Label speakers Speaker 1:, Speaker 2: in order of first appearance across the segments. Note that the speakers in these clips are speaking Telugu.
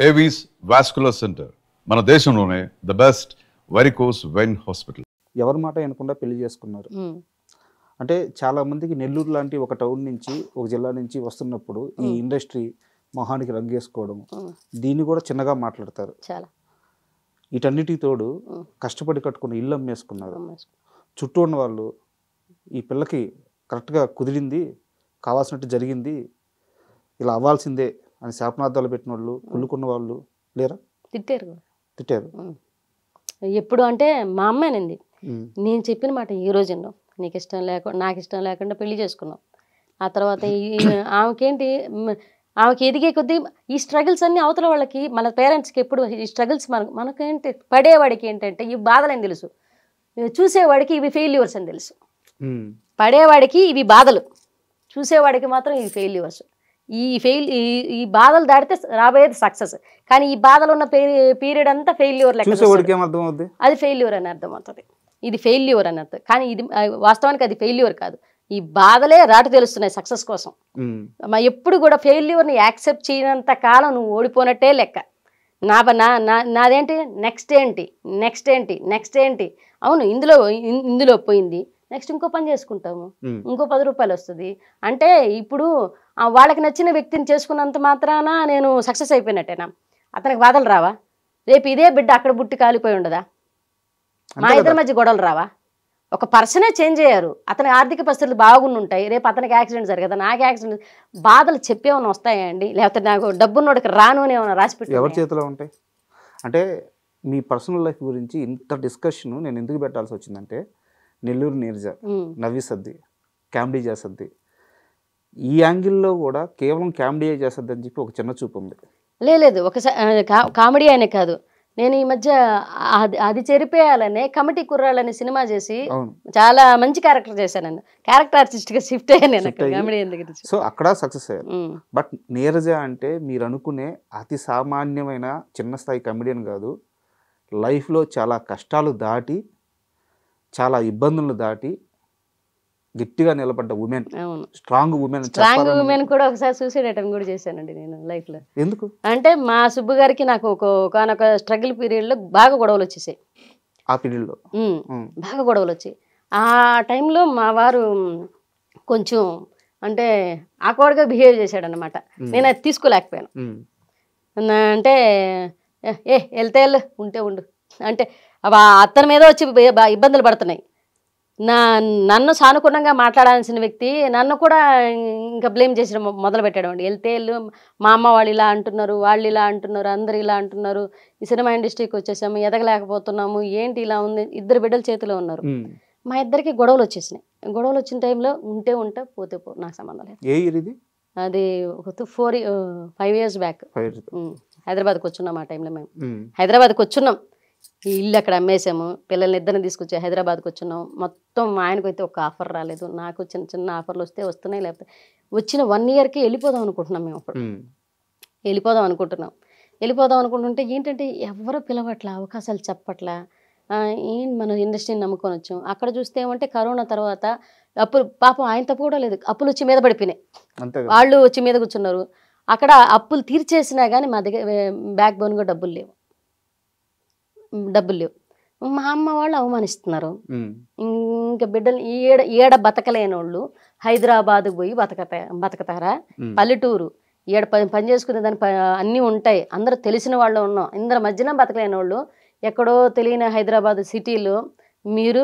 Speaker 1: ఏవీస్ వాస్కులర్ సెంటర్ మన దేశంలోనే the best varicose vein hospital.
Speaker 2: ఎవరి మాట వినకుండా పెళ్లి చేసుకున్నారు. అంటే చాలా మందికి నెల్లూరు లాంటి ఒక టౌన్ నుంచి ఒక జిల్లా నుంచి వస్తున్నప్పుడు ఈ ఇండస్ట్రీ మొహానికి రంగేసుకోవడం దీన్ని కూడా చిన్నగా మాట్లాడతారు. వీటన్నిటికి తోడు కష్టపడి కట్టుకున్న ఇల్లు అమ్మేసుకున్నారు. చుట్టూ ఉన్న వాళ్ళు ఈ పిల్లకి కరెక్ట్గా కుదిరింది, కావాల్సినట్టు జరిగింది, ఇలా అవ్వాల్సిందే అని శాపనార్థాలు పెట్టిన వాళ్ళు, కుళ్ళుకున్న వాళ్ళు లేరా? తిట్టారు.
Speaker 3: ఎప్పుడు అంటే మా అమ్మాయినంది, నేను చెప్పిన మాట ఈ రోజుల్లో నీకు ఇష్టం లేకుండా నాకు ఇష్టం లేకుండా పెళ్లి చేసుకున్నాం. ఆ తర్వాత ఆమెకేంటి, ఆమెకి ఎదిగే కొద్దీ ఈ స్ట్రగుల్స్ అన్నీ అవతల వాళ్ళకి, మన పేరెంట్స్కి ఎప్పుడు ఈ స్ట్రగుల్స్ మనకేంటి, పడేవాడికి ఏంటంటే ఈ బాధలని తెలుసు, చూసేవాడికి ఇవి ఫెయిల్యూర్స్ అని తెలుసు. పడేవాడికి ఇవి బాధలు, చూసేవాడికి మాత్రం ఇవి ఫెయిల్యూర్స్. ఈ బాధలు దాటితే రాబోయేది సక్సెస్. కానీ ఈ బాధలు ఉన్న పీరియడ్ అంతా ఫెయిల్యూర్ లెక్క, అది ఫెయిల్యూర్ అని అర్థం అవుతుంది. ఇది ఫెయిల్యూర్ అని అర్థం. కానీ ఇది వాస్తవానికి అది ఫెయిల్యూర్ కాదు. ఈ బాధలే రాటు తెలుస్తున్నాయి సక్సెస్ కోసం. ఎప్పుడు కూడా ఫెయిల్యూర్ని యాక్సెప్ట్ చేయనంత కాలం నువ్వు ఓడిపోయినట్టే లెక్క. నాదేంటి నెక్స్ట్ ఏంటి నెక్స్ట్ ఏంటి నెక్స్ట్ ఏంటి, అవును ఇందులో పోయింది, నెక్స్ట్ ఇంకో పని చేసుకుంటాము, ఇంకో 10 రూపాయలు వస్తుంది అంటే ఇప్పుడు వాళ్ళకి నచ్చిన వ్యక్తిని చేసుకున్నంత మాత్రాన నేను సక్సెస్ అయిపోయినట్టేనా? అతనికి బాధలు రావా? రేపు ఇదే బిడ్డ అక్కడ బుట్టి కాలిపోయి ఉండదా? మా ఇద్దరి మధ్య గొడవలు రావా? ఒక పర్సనే చేంజ్ అయ్యారు, అతని ఆర్థిక పరిస్థితులు బాగుంటాయి, రేపు అతనికి యాక్సిడెంట్ జరగదా, నాకు యాక్సిడెంట్, బాధలు చెప్పేమన్నా వస్తాయండి? లేకపోతే నాకు డబ్బున్నోడికి రాను అని ఏమన్నా రాసిపెట్టి
Speaker 2: ఎవరి చేతిలో ఉంటాయి? అంటే మీ పర్సనల్ లైఫ్ గురించి ఇంత డిస్కషన్ నేను ఎందుకు పెట్టాల్సి వచ్చిందంటే, నెల్లూరు నీరజ, నవ్వి సద్ది, కామెడీ చేసద్ది, ఈ యాంగిల్లో కూడా కేవలం కామెడీ చేసద్ది అని చెప్పి ఒక చిన్న చూపు ఉంది.
Speaker 3: లేదు, ఒకసారి కామెడీ అనే కాదు, నేను ఈ మధ్య అది చెరిపేయాలనే కమిటీ కుర్రాళ్ళని సినిమా చేసి చాలా మంచి క్యారెక్టర్ చేశాను. క్యారెక్టర్ ఆర్టిస్ట్గా షిఫ్ట్ అయ్యాను నేను కామెడీ ఎందుకు.
Speaker 2: సో అక్కడ సక్సెస్ అయ్యారు. బట్ నీరజ అంటే మీరు అనుకునే అతి సామాన్యమైన చిన్న స్థాయి కమెడియన్ కాదు. లైఫ్లో చాలా కష్టాలు దాటి, చాలా ఇబ్బందులను దాటి గట్టిగా నిలబడ్డ ఉమెన్, స్ట్రాంగ్
Speaker 3: ఉమెన్ కూడా ఒకసారి సూసైడ్ అటెంప్ట్ కూడా చేశానండి నేను లైఫ్లో.
Speaker 2: ఎందుకు
Speaker 3: అంటే మా సుబ్బు గారికి నాకు ఒకనొక స్ట్రగుల్ పీరియడ్లో బాగా గొడవలు వచ్చేసాయి.
Speaker 2: ఆ పీరియడ్లో
Speaker 3: బాగా గొడవలు వచ్చాయి. ఆ టైంలో మా వారు కొంచెం అంటే ఆక్వర్డ్గా బిహేవ్ చేశాడనమాట. నేను అది తీసుకోలేకపోయాను. అంటే వెళ్తే ఉంటే ఉండు అంటే అతని మీద వచ్చి ఇబ్బందులు పడుతున్నాయి. నన్ను సానుకూలంగా మాట్లాడాల్సిన వ్యక్తి నన్ను కూడా ఇంకా బ్లేమ్ చేసిన మొదలు పెట్టాడు అండి. వెళ్తే మా అమ్మ వాళ్ళు ఇలా అంటున్నారు, వాళ్ళు ఇలా అంటున్నారు, అందరు ఇలా అంటున్నారు, ఈ సినిమా ఇండస్ట్రీకి వచ్చేసాము, ఎదగలేకపోతున్నాము, ఏంటి ఇలా ఉంది. 2 బిడ్డల చేతిలో ఉన్నారు. మా ఇద్దరికి గొడవలు వచ్చేసినాయి. గొడవలు వచ్చిన టైంలో ఉంటే పోతే నాకు సంబంధం లేదు. అది ఒక 5 years బ్యాక్ హైదరాబాద్కి వచ్చున్నాం. ఆ టైంలో మేము హైదరాబాద్కి వచ్చున్నాం, ఈ ఇల్లు అక్కడ అమ్మేసాము, పిల్లల్ని ఇద్దరిని తీసుకొచ్చి హైదరాబాద్కి వచ్చున్నాం. మొత్తం మా ఆయనకు అయితే ఒక ఆఫర్ రాలేదు, నాకు చిన్న చిన్న ఆఫర్లు వస్తున్నాయి. లేకపోతే వచ్చిన 1 yearకి వెళ్ళిపోదాం అనుకుంటున్నాం. మేము అప్పుడు వెళ్ళిపోదాం అనుకుంటుంటే ఏంటంటే ఎవరు పిలవట్లా, అవకాశాలు చెప్పట్లా, మనం ఇండస్ట్రీని నమ్ముకొని వచ్చాం. అక్కడ చూస్తే ఏమంటే కరోనా తర్వాత అప్పులు, పాపం ఆయన తప్పు కూడా లేదు, అప్పులు వచ్చి మీద పడిపోయినాయి, వాళ్ళు వచ్చి మీద కూర్చున్నారు. అక్కడ అప్పులు తీర్చేసినా కానీ మా దగ్గర బ్యాక్ బోన్గా డబ్బులు లేవు. మా అమ్మ వాళ్ళు అవమానిస్తున్నారు. ఇంకా బిడ్డలు ఏడ బతకలేని వాళ్ళు హైదరాబాద్కు పోయి బతకతారా? పల్లెటూరు ఏడ పని చేసుకునే దాని అన్నీ ఉంటాయి, అందరూ తెలిసిన వాళ్ళు ఉన్నాం, అందరి మధ్యన బతకలేని వాళ్ళు ఎక్కడో తెలియని హైదరాబాద్ సిటీలో మీరు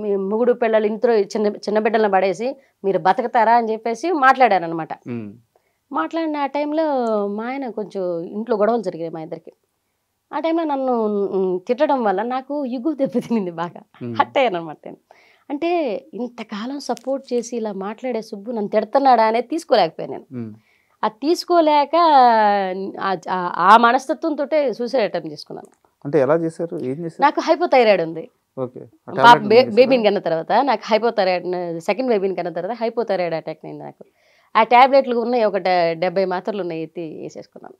Speaker 3: మీ మొగుడు పిల్లలు ఇంట్లో చిన్న బిడ్డలను పడేసి మీరు బతకతారా అని చెప్పేసి మాట్లాడారనమాట. మాట్లాడిన ఆ టైంలో మా ఆయన కొంచెం ఇంట్లో గొడవలు జరిగాయి మా ఇద్దరికి. ఆ టైంలో నన్ను తిట్టడం వల్ల నాకు ఇగు దెబ్బతినింది, బాగా హట్ అయ్యాను అనమాట. అంటే ఇంతకాలం సపోర్ట్ చేసి ఇలా మాట్లాడే సుబ్బు నన్ను తిడుతున్నాడా అనేది తీసుకోలేకపోయాను నేను. అది తీసుకోలేక ఆ మనస్తత్వంతో సూసైడ్ అటెంప్ట్ చేసుకున్నాను.
Speaker 2: అంటే ఎలా చేశారు?
Speaker 3: నాకు హైపోథైరాయిడ్ ఉంది. బేబీని కన్న తర్వాత నాకు హైపోథైరాయిడ్, సెకండ్ బేబీని కన్న తర్వాత హైపోథైరాయిడ్ అటాక్ అయింది నాకు. ఆ ట్యాబ్లెట్లు ఉన్నాయి, ఒక 70 మాత్రలు ఉన్నాయి, ఎత్తి వేసేసుకున్నాను.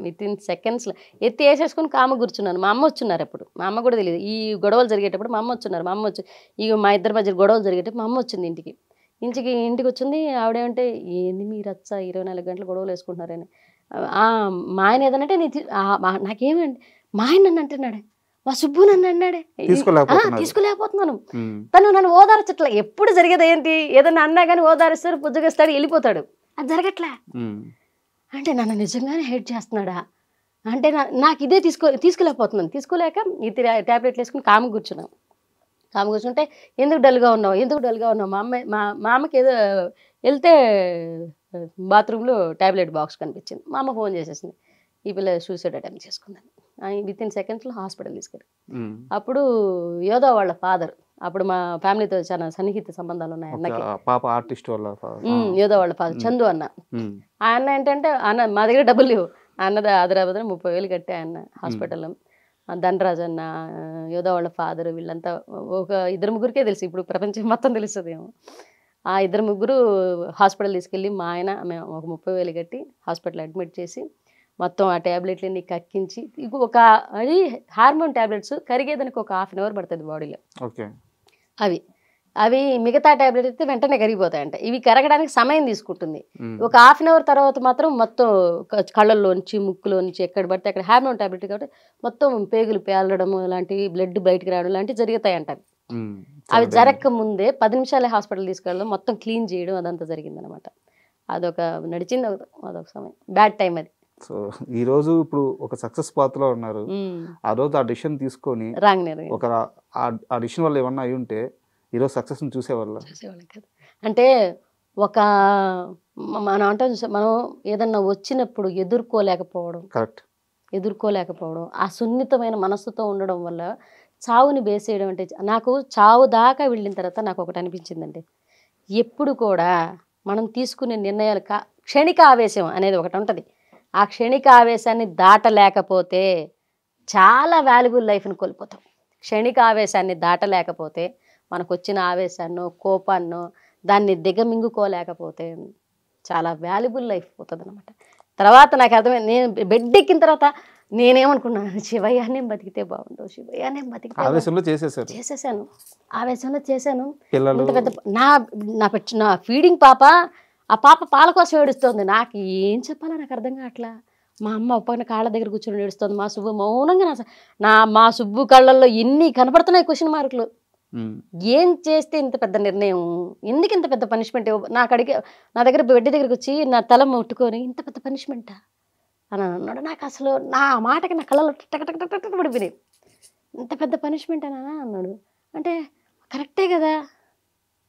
Speaker 3: విత్ ఇన్ సెకండ్స్లో ఎత్తి వేసేసుకుని కామ కూర్చున్నాను. మా అమ్మ వచ్చున్నారు అప్పుడు, మా అమ్మ కూడా తెలియదు. ఈ గొడవలు జరిగేటప్పుడు మా అమ్మ వచ్చున్నారు. మా అమ్మ వచ్చి మా ఇద్దరి మధ్య గొడవలు జరిగేటప్పుడు మా అమ్మ వచ్చింది ఇంటికి. ఇంటికి వచ్చింది ఆవిడేమంటే ఏంది మీరు రచ్చ 24 గంటలు గొడవలు వేసుకుంటున్నారని. మా ఆయన ఏదనంటే నాకేమండి మా ఆయన నన్ను అంటున్నాడే, మా సుబ్బు నన్ను అన్నాడే, తీసుకోలేకపోతున్నాను. తను నన్ను ఓదార్చట్లే. ఎప్పుడు జరిగేది ఏంటి, ఏదన్నా అన్నా కానీ ఓదారుస్తాడు, బుజ్జగిస్తాడు, వెళ్ళిపోతాడు. అది జరగట్లే. అంటే నన్ను నిజంగానే హెల్ప్ చేస్తున్నాడా అంటే నాకు ఇదే తీసుకోలేకపోతున్నాను. తీసుకోలేక ఈ ట్యాబ్లెట్లు వేసుకుని కామ కూర్చుంటే ఎందుకు డల్గా ఉన్నావు మా అమ్మకి ఏదో వెళ్తే బాత్రూంలో ట్యాబ్లెట్ బాక్స్ కనిపించింది. మా అమ్మ ఫోన్ చేసేసింది, ఈ పిల్ల సూసైడ్ అటెంప్ట్ చేసుకుందని. వితిన్ సెకండ్స్లో హాస్పిటల్ తీసుకెళ్ళి అప్పుడు యోధా వాళ్ళ ఫాదర్, అప్పుడు మా ఫ్యామిలీతో చాలా సన్నిహిత సంబంధాలు ఉన్నాయి అన్నకి. యోధా వాళ్ళ ఫాదర్ చందు అన్న. ఆ అన్న ఏంటంటే మా దగ్గర డబ్బులు లేవు, అన్నది ఆదరాబాద్ 30,000 కట్టే అన్న హాస్పిటల్లో. ధనరాజ్ అన్న, యోధా వాళ్ళ ఫాదర్, వీళ్ళంతా ఒక 2-3 తెలుసు. ఇప్పుడు ప్రపంచం మొత్తం తెలుస్తుందేమో. ఆ 2-3 హాస్పిటల్ తీసుకెళ్ళి మా ఆయన మేము ఒక 30,000 కట్టి హాస్పిటల్ అడ్మిట్ చేసి మొత్తం ఆ ట్యాబ్లెట్లన్నీ కక్కించి, అది హార్మోన్ ట్యాబ్లెట్స్ కరిగేదానికి ఒక 1/2 అవర్ పడుతుంది బాడీలో. అవి మిగతా ట్యాబ్లెట్ అయితే వెంటనే కరిగిపోతాయంట. ఇవి కరగడానికి సమయం తీసుకుంటుంది. ఒక 1/2 అవర్ తర్వాత మాత్రం మొత్తం కళ్ళల్లోంచి ముక్కులోంచి ఎక్కడ పడితే అక్కడ హార్మోన్ ట్యాబ్లెట్ కాబట్టి మొత్తం పేగులు పేలడం ఇలాంటివి, బ్లడ్ బయటకు రావడం ఇలాంటివి జరుగుతాయంట. అవి జరగక ముందే 10 నిమిషాలే హాస్పిటల్ తీసుకెళ్ళడం, మొత్తం క్లీన్ చేయడం అదంతా జరిగిందనమాట. నడిచింది అదొక సమయం, బ్యాడ్ టైం అది.
Speaker 2: సో ఈ రోజు ఇప్పుడు ఒక సక్సెస్ పాత్లో ఉన్నారు. ఆ రోజు ఆ డిసిషన్ తీసుకొని ఒక ఆ డిసిషన్ వల్ల ఏమన్నా అయి ఉంటే ఈరోజు సక్సెస్ చూసేవాళ్ళం
Speaker 3: కదా. అంటే మనం అంటాం, మనం ఏదన్నా వచ్చినప్పుడు ఎదుర్కోలేకపోవడం, ఆ సున్నితమైన మనస్సుతో ఉండడం వల్ల చావుని బేసేయడం. అంటే నాకు చావు దాకా వెళ్ళిన తర్వాత నాకు ఒకటి అనిపించిందండి, ఎప్పుడు కూడా మనం తీసుకునే నిర్ణయాలు క్షణిక ఆవేశం అనేది ఒకటి ఉంటుంది. ఆ క్షణిక ఆవేశాన్ని దాటలేకపోతే చాలా వాల్యుబుల్ లైఫ్ని కోల్పోతాం. క్షణిక ఆవేశాన్ని దాటలేకపోతే, మనకు వచ్చిన ఆవేశాన్నో కోపాన్నో దాన్ని దిగమింగుకోలేకపోతే చాలా వాల్యుబుల్ లైఫ్ పోతుంది అనమాట. తర్వాత నాకు అర్థమైంది, నేను బెడ్ ఎక్కిన తర్వాత నేనేమనుకున్నాను, శివయ్యానే బతికితే బాగుండు, శివయ్యానే బతికితే చేసేసాను, ఆవేశంలో చేశాను. ఇంత పెద్ద నా ఫీడింగ్ పాప, ఆ పాప పాల కోసం ఏడుస్తుంది. నాకు ఏం చెప్పాలో నాకు అర్థం కావట్లా. మా అమ్మ ఒప్పని కాళ్ళ దగ్గర కూర్చొని ఏడుస్తుంది. మా సుబ్బు మౌనంగా మా సుబ్బు కళ్ళల్లో ఎన్ని కనపడుతున్నాయి క్వశ్చన్ మార్కులు. ఏం చేస్తే ఇంత పెద్ద నిర్ణయం, ఎందుకు ఇంత పెద్ద పనిష్మెంట్ నా దగ్గర బెడ్ దగ్గరికి వచ్చి నా తల ముట్టుకొని ఇంత పెద్ద పనిష్మెంటా అని అన్నాడు. నాకు అసలు నా మాటకి నా కళ్ళలో టక పడిపోయినాయి. ఇంత పెద్ద పనిష్మెంట్ అని అన్నాడు. అంటే కరెక్టే కదా,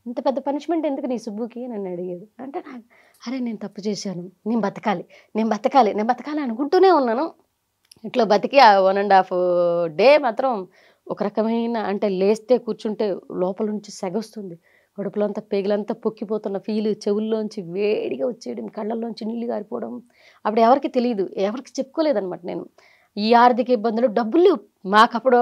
Speaker 3: ఇంత పెద్ద పనిష్మెంట్ ఎందుకు నీ సుబ్బుకి నన్ను అడిగాడు. అంటే నాకు అరే నేను తప్పు చేశాను, నేను బతకాలి అనుకుంటూనే ఉన్నాను. ఇట్లా బతికి ఆ 1.5 డే మాత్రం ఒక రకమైన, అంటే లేస్తే కూర్చుంటే లోపల నుంచి సెగొస్తుంది, కడుపులంతా పేగులంతా పొక్కిపోతున్న ఫీల్, చెవుల్లోంచి వేడిగా వచ్చేయడం, కళ్ళల్లోంచి నీళ్ళు గారిపోవడం. అప్పుడు ఎవరికి తెలియదు, ఎవరికి చెప్పుకోలేదనమాట. నేను ఈ ఆర్థిక ఇబ్బందులు, డబ్బులు లేవు మాకు. అప్పుడు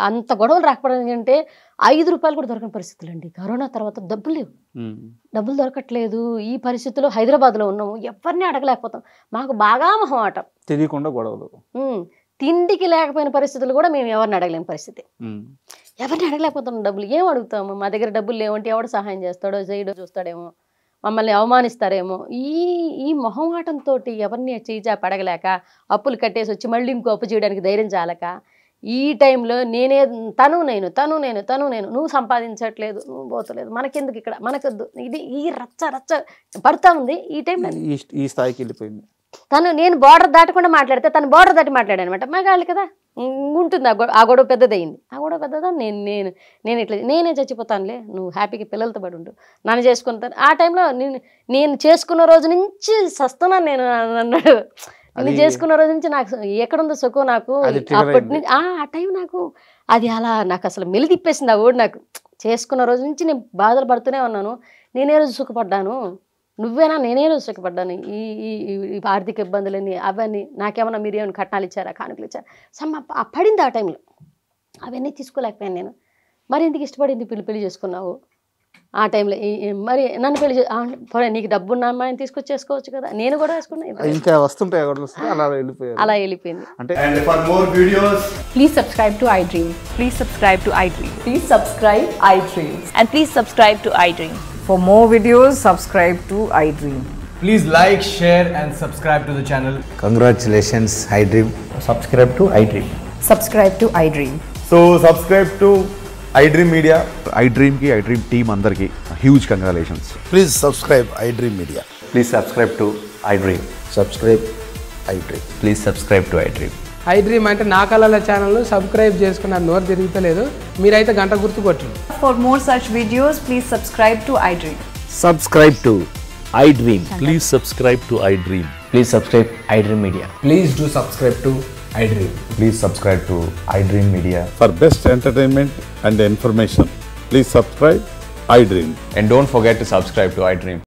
Speaker 3: అంత గొడవలు రాకపోవడం అంటే 5 రూపాయలు కూడా దొరకని పరిస్థితులు అండి. కరోనా తర్వాత డబ్బులు లేవు, డబ్బులు దొరకట్లేదు. ఈ పరిస్థితుల్లో హైదరాబాద్లో ఉన్నాము, ఎవరిని అడగలేకపోతాం. మాకు బాగా మొహమాటం,
Speaker 2: తెలియకుండా గొడవలు.
Speaker 3: తిండికి లేకపోయిన పరిస్థితులు కూడా మేము ఎవరిని అడగలేని పరిస్థితి. ఎవరిని అడగలేకపోతున్నాం, డబ్బులు ఏం అడుగుతాము. మా దగ్గర డబ్బులు లేవంటే ఎవడు సహాయం చేస్తాడో చేయడో చూస్తాడేమో, మమ్మల్ని అవమానిస్తారేమో. ఈ మొహమాటంతో ఎవరిని చేజాపి అడగలేక, అప్పులు కట్టేసి వచ్చి మళ్ళీ ఇంకో అప్పు చేయడానికి ధైర్యం చాలక, ఈ టైంలో తను నేను నువ్వు సంపాదించట్లేదు, నువ్వు పోతలేదు, మనకెందుకు ఇక్కడ, మనకొద్దు, ఇది ఈ రచ్చ పడుతూ ఉంది. ఈ టైంలో
Speaker 2: ఈ స్థాయికి వెళ్ళిపోయింది.
Speaker 3: నేను బార్డర్ దాటకుండా మాట్లాడితే తను బార్డర్ దాటి మాట్లాడాను అనమాట. మగాళ్ళు కదా ఉంటుంది, ఆ గొడవ పెద్దదయింది. ఆ గొడవ పెద్దదా, నేను ఇట్లా నేనే చచ్చిపోతానులే, నువ్వు హ్యాపీగా పిల్లలతో పడి ఉండు, నన్ను చేసుకుంటాను. ఆ టైంలో నేను చేసుకున్న రోజు నుంచి సస్తున్నాను నేను అన్నాడు. నేను చేసుకున్న రోజు నుంచి నాకు ఎక్కడుందో సుఖం నాకు. అప్పటి నుంచి ఆ టైం నాకు అది అలా నాకు అసలు మెలి తిప్పేసింది. ఆ ఓడి నాకు చేసుకున్న రోజు నుంచి నేను బాధలు పడుతూనే ఉన్నాను. నేనే రోజు సుఖపడ్డాను, నువ్వేనా, నేనే రోజు సుఖపడ్డాను. ఈ ఆర్థిక ఇబ్బందులని అవన్నీ నాకేమన్నా మీరు ఏమైనా కట్నాలు ఇచ్చారా, కానుకలు ఇచ్చారా, పడింది ఆ టైంలో. అవన్నీ తీసుకోలేకపోయాను నేను. మరి ఎందుకు ఇష్టపడింది పెళ్లి చేసుకున్నావు ఆ టైంలో, మరి నన్ను పెళ్లి నీకు డబ్బున్న అమ్మాయిని తీసుకొచ్చేసుకోవచ్చు కదా, నేను కూడా వేసుకున్నా.
Speaker 2: ఇంకా వస్తుంటాయి
Speaker 3: అలా వెళ్ళిపోయింది.
Speaker 2: అంటే
Speaker 4: please subscribe to iDream.
Speaker 5: Please subscribe to iDream.
Speaker 4: Please subscribe iDream.
Speaker 5: And please subscribe to iDream. For more videos, subscribe to iDream.
Speaker 6: Please like, share and subscribe to the channel.
Speaker 7: Congratulations, iDream.
Speaker 6: Subscribe to iDream.
Speaker 5: Subscribe to iDream.
Speaker 6: So subscribe to iDream Media.
Speaker 8: iDream ki iDream team andarki huge congratulations.
Speaker 7: Please subscribe iDream Media.
Speaker 6: Please subscribe to iDream.
Speaker 7: Subscribe iDream.
Speaker 6: Please subscribe to iDream.
Speaker 9: iDream అంటే నా కళల ఛానల్ సబ్స్క్రైబ్ చేసుకున్న నోరు తిరుగుతలేదు మీరైతే గంట గుర్తు కొట్టండి.
Speaker 5: For more such videos, please subscribe to iDream.
Speaker 7: Subscribe to iDream.
Speaker 10: Please subscribe to iDream.
Speaker 6: Please subscribe iDream Media. Please do subscribe to iDream.
Speaker 10: Please subscribe to iDream Media.
Speaker 1: For best entertainment and information, please subscribe iDream.
Speaker 10: And don't forget to subscribe to iDream.